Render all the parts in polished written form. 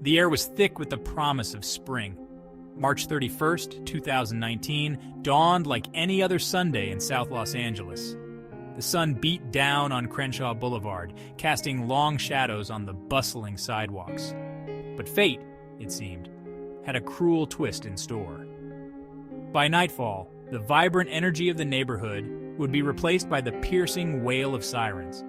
The air was thick with the promise of spring. March 31st, 2019, dawned like any other Sunday in South Los Angeles. The sun beat down on Crenshaw Boulevard, casting long shadows on the bustling sidewalks. But fate, it seemed, had a cruel twist in store. By nightfall, the vibrant energy of the neighborhood would be replaced by the piercing wail of sirens.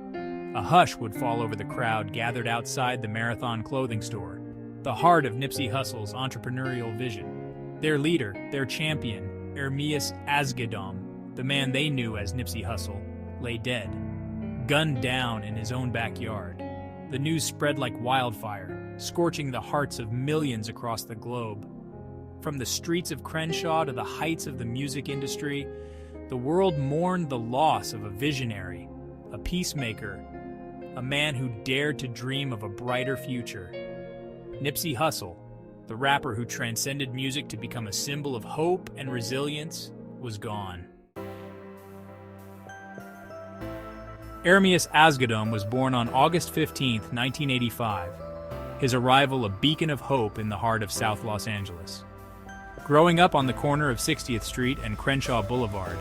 A hush would fall over the crowd gathered outside the Marathon clothing store, the heart of Nipsey Hussle's entrepreneurial vision. Their leader, their champion, Ermias Asghedom, the man they knew as Nipsey Hussle, lay dead, gunned down in his own backyard. The news spread like wildfire, scorching the hearts of millions across the globe. From the streets of Crenshaw to the heights of the music industry, the world mourned the loss of a visionary, a peacemaker, a man who dared to dream of a brighter future. Nipsey Hussle, the rapper who transcended music to become a symbol of hope and resilience, was gone. Ermias Asghedom was born on August 15, 1985, his arrival a beacon of hope in the heart of South Los Angeles. Growing up on the corner of 60th Street and Crenshaw Boulevard,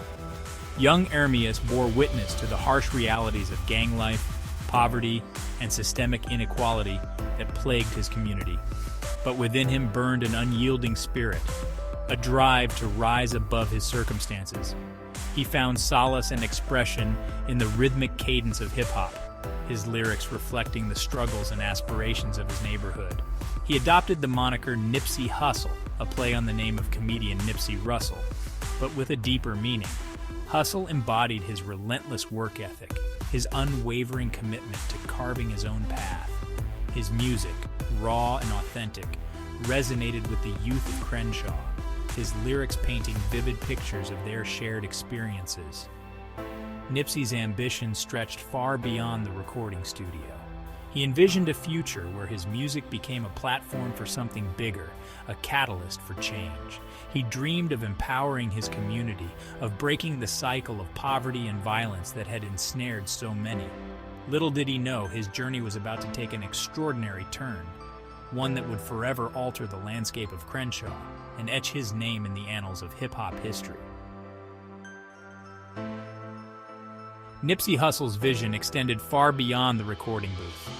young Ermias bore witness to the harsh realities of gang life, poverty, and systemic inequality that plagued his community. But within him burned an unyielding spirit, a drive to rise above his circumstances. He found solace and expression in the rhythmic cadence of hip-hop, his lyrics reflecting the struggles and aspirations of his neighborhood. He adopted the moniker Nipsey Hussle, a play on the name of comedian Nipsey Russell, but with a deeper meaning. Hussle embodied his relentless work ethic, his unwavering commitment to carving his own path. His music, raw and authentic, resonated with the youth of Crenshaw, his lyrics painting vivid pictures of their shared experiences. Nipsey's ambition stretched far beyond the recording studio. He envisioned a future where his music became a platform for something bigger, a catalyst for change. He dreamed of empowering his community, of breaking the cycle of poverty and violence that had ensnared so many. Little did he know his journey was about to take an extraordinary turn, one that would forever alter the landscape of Crenshaw and etch his name in the annals of hip-hop history. Nipsey Hussle's vision extended far beyond the recording booth.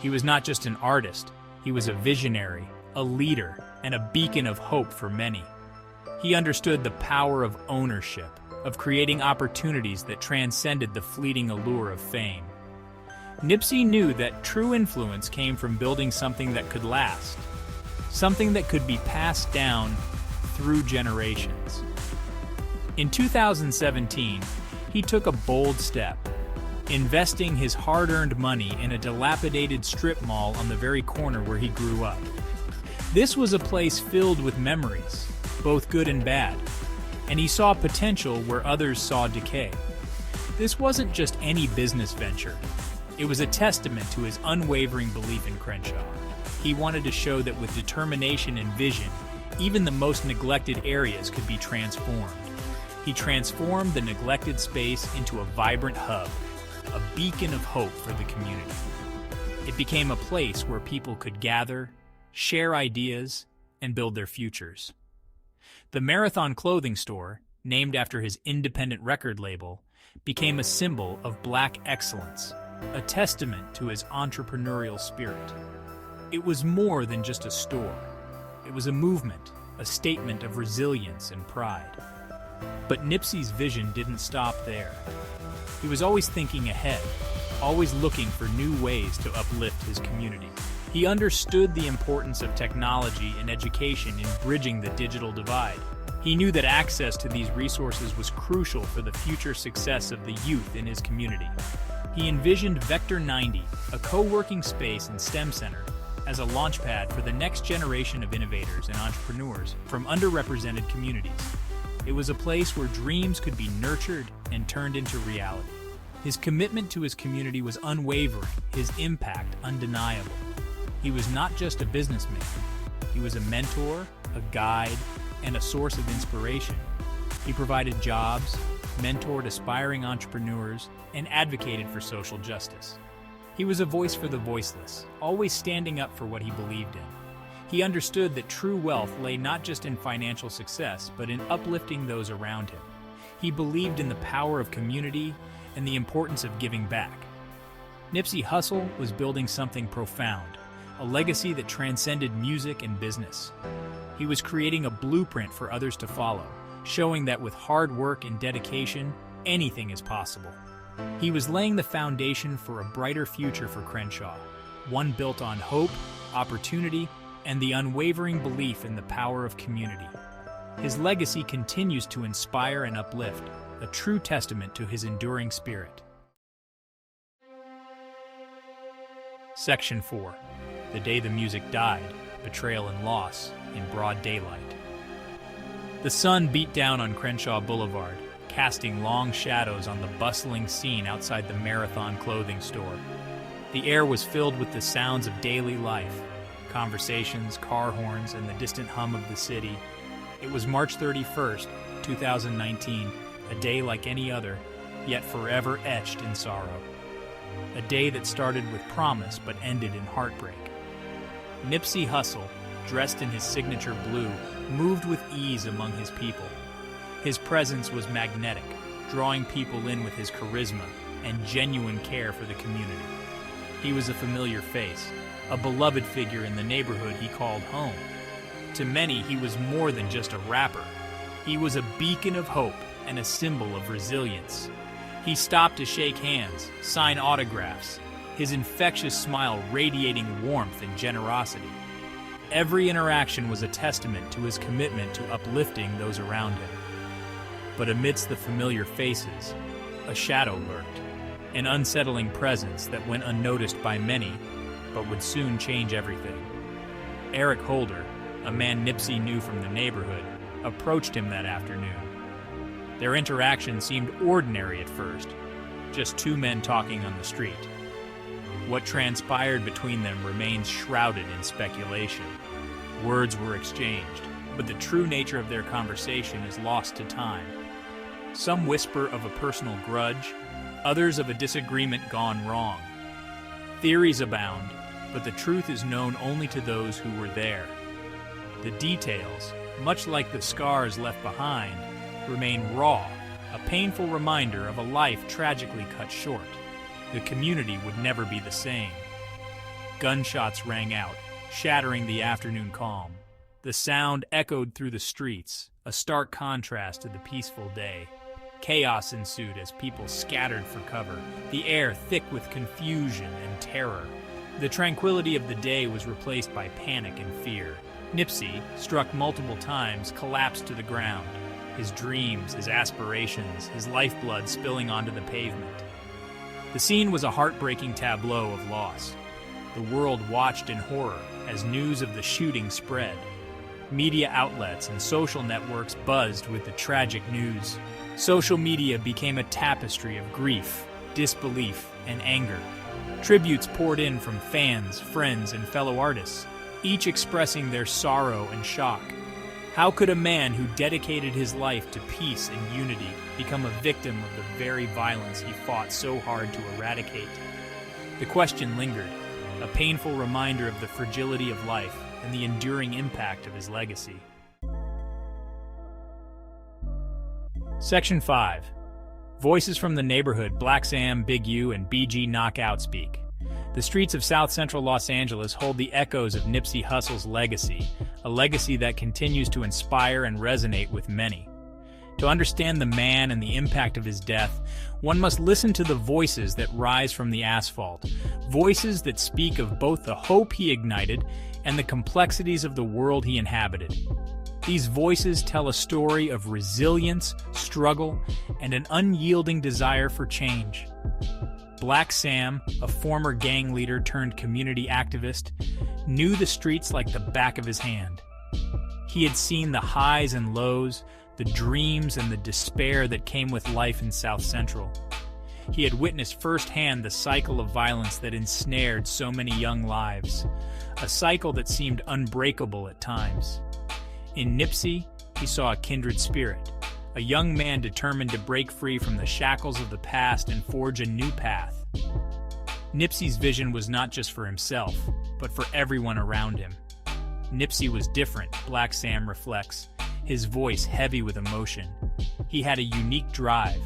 He was not just an artist, he was a visionary, a leader, and a beacon of hope for many. He understood the power of ownership, of creating opportunities that transcended the fleeting allure of fame. Nipsey knew that true influence came from building something that could last, something that could be passed down through generations. In 2017, he took a bold step, investing his hard-earned money in a dilapidated strip mall on the very corner where he grew up. This was a place filled with memories, both good and bad, and he saw potential where others saw decay. This wasn't just any business venture. It was a testament to his unwavering belief in Crenshaw. He wanted to show that with determination and vision, even the most neglected areas could be transformed. He transformed the neglected space into a vibrant hub, a beacon of hope for the community. It became a place where people could gather, share ideas, and build their futures. The Marathon clothing store, named after his independent record label, became a symbol of Black excellence, a testament to his entrepreneurial spirit. It was more than just a store. It was a movement, a statement of resilience and pride. But Nipsey's vision didn't stop there. He was always thinking ahead, always looking for new ways to uplift his community. He understood the importance of technology and education in bridging the digital divide. He knew that access to these resources was crucial for the future success of the youth in his community. He envisioned Vector 90, a co-working space and STEM center, as a launchpad for the next generation of innovators and entrepreneurs from underrepresented communities. It was a place where dreams could be nurtured and turned into reality. His commitment to his community was unwavering, his impact undeniable. He was not just a businessman. He was a mentor, a guide, and a source of inspiration. He provided jobs, mentored aspiring entrepreneurs, and advocated for social justice. He was a voice for the voiceless, always standing up for what he believed in. He understood that true wealth lay not just in financial success, but in uplifting those around him. He believed in the power of community and the importance of giving back. Nipsey Hussle was building something profound, a legacy that transcended music and business. He was creating a blueprint for others to follow, showing that with hard work and dedication, anything is possible. He was laying the foundation for a brighter future for Crenshaw, one built on hope, opportunity, and the unwavering belief in the power of community. His legacy continues to inspire and uplift, a true testament to his enduring spirit. Section 4. The Day the Music Died, Betrayal and Loss in Broad Daylight. The sun beat down on Crenshaw Boulevard, casting long shadows on the bustling scene outside the Marathon clothing store. The air was filled with the sounds of daily life, conversations, car horns, and the distant hum of the city. It was March 31st, 2019, a day like any other, yet forever etched in sorrow. A day that started with promise but ended in heartbreak. Nipsey Hussle, dressed in his signature blue, moved with ease among his people. His presence was magnetic, drawing people in with his charisma and genuine care for the community. He was a familiar face, a beloved figure in the neighborhood he called home. To many, he was more than just a rapper. He was a beacon of hope and a symbol of resilience. He stopped to shake hands, sign autographs, his infectious smile radiating warmth and generosity. Every interaction was a testament to his commitment to uplifting those around him. But amidst the familiar faces, a shadow lurked, an unsettling presence that went unnoticed by many, but would soon change everything. Eric Holder, a man Nipsey knew from the neighborhood, approached him that afternoon. Their interaction seemed ordinary at first, just two men talking on the street. What transpired between them remains shrouded in speculation. Words were exchanged, but the true nature of their conversation is lost to time. Some whisper of a personal grudge, others of a disagreement gone wrong. Theories abound, but the truth is known only to those who were there. The details, much like the scars left behind, remain raw, a painful reminder of a life tragically cut short. The community would never be the same. Gunshots rang out, shattering the afternoon calm. The sound echoed through the streets, a stark contrast to the peaceful day. Chaos ensued as people scattered for cover, the air thick with confusion and terror. The tranquility of the day was replaced by panic and fear. Nipsey, struck multiple times, collapsed to the ground. His dreams, his aspirations, his lifeblood spilling onto the pavement. The scene was a heartbreaking tableau of loss. The world watched in horror as news of the shooting spread. Media outlets and social networks buzzed with the tragic news. Social media became a tapestry of grief, disbelief, and anger. Tributes poured in from fans, friends, and fellow artists, each expressing their sorrow and shock. How could a man who dedicated his life to peace and unity become a victim of the very violence he fought so hard to eradicate? The question lingered, a painful reminder of the fragility of life and the enduring impact of his legacy. Section 5. Voices from the neighborhood Blacc Sam, Big U, and BG Knocc Out speak. The streets of South Central Los Angeles hold the echoes of Nipsey Hussle's legacy, a legacy that continues to inspire and resonate with many. To understand the man and the impact of his death, one must listen to the voices that rise from the asphalt, voices that speak of both the hope he ignited and the complexities of the world he inhabited. These voices tell a story of resilience, struggle, and an unyielding desire for change. Blacc Sam, a former gang leader turned community activist, knew the streets like the back of his hand. He had seen the highs and lows, the dreams and the despair that came with life in South Central. He had witnessed firsthand the cycle of violence that ensnared so many young lives, a cycle that seemed unbreakable at times. In Nipsey, he saw a kindred spirit, a young man determined to break free from the shackles of the past and forge a new path. Nipsey's vision was not just for himself, but for everyone around him. Nipsey was different, Blacc Sam reflects, his voice heavy with emotion. He had a unique drive,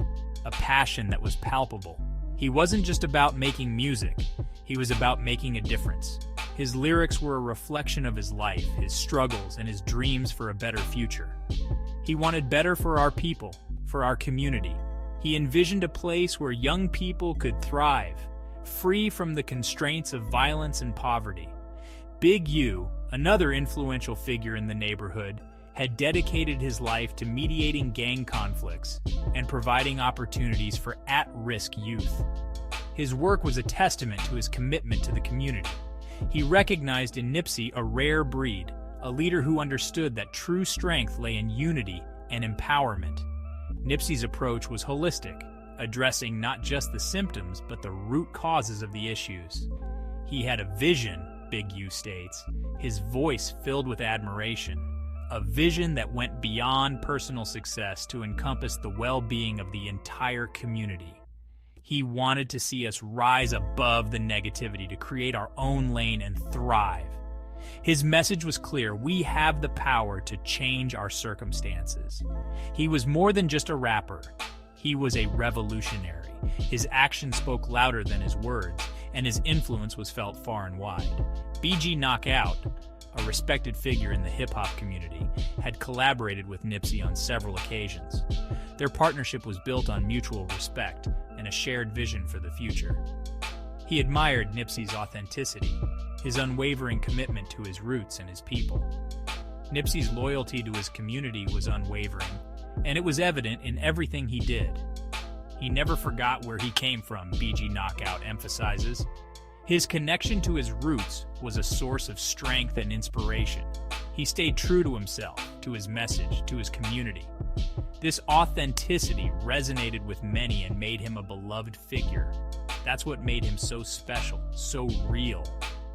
a passion that was palpable. He wasn't just about making music, he was about making a difference. His lyrics were a reflection of his life, his struggles, and his dreams for a better future. He wanted better for our people, for our community. He envisioned a place where young people could thrive, free from the constraints of violence and poverty. Big U, another influential figure in the neighborhood, had dedicated his life to mediating gang conflicts and providing opportunities for at-risk youth. His work was a testament to his commitment to the community. He recognized in Nipsey a rare breed, a leader who understood that true strength lay in unity and empowerment. Nipsey's approach was holistic, addressing not just the symptoms but the root causes of the issues. He had a vision, Big U states, his voice filled with admiration, a vision that went beyond personal success to encompass the well-being of the entire community. He wanted to see us rise above the negativity to create our own lane and thrive. His message was clear: we have the power to change our circumstances. He was more than just a rapper. He was a revolutionary. His actions spoke louder than his words, and his influence was felt far and wide. BG Knocc Out, a respected figure in the hip-hop community, had collaborated with Nipsey on several occasions. Their partnership was built on mutual respect and a shared vision for the future. He admired Nipsey's authenticity, his unwavering commitment to his roots and his people. Nipsey's loyalty to his community was unwavering, and it was evident in everything he did. He never forgot where he came from, BG Knocc Out emphasizes. His connection to his roots was a source of strength and inspiration. He stayed true to himself, to his message, to his community. This authenticity resonated with many and made him a beloved figure. That's what made him so special, so real.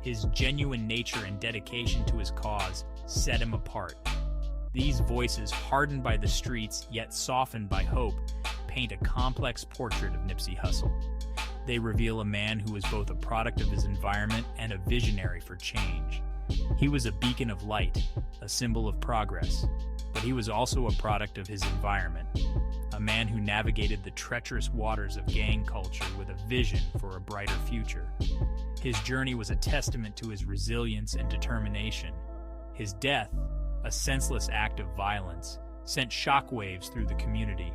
His genuine nature and dedication to his cause set him apart. These voices, hardened by the streets yet softened by hope, paint a complex portrait of Nipsey Hussle. They reveal a man who was both a product of his environment and a visionary for change. He was a beacon of light, a symbol of progress, but he was also a product of his environment, a man who navigated the treacherous waters of gang culture with a vision for a brighter future. His journey was a testament to his resilience and determination. His death, a senseless act of violence, sent shockwaves through the community,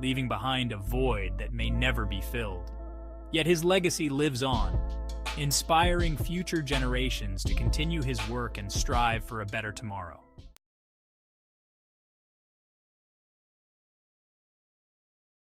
leaving behind a void that may never be filled. Yet his legacy lives on, inspiring future generations to continue his work and strive for a better tomorrow.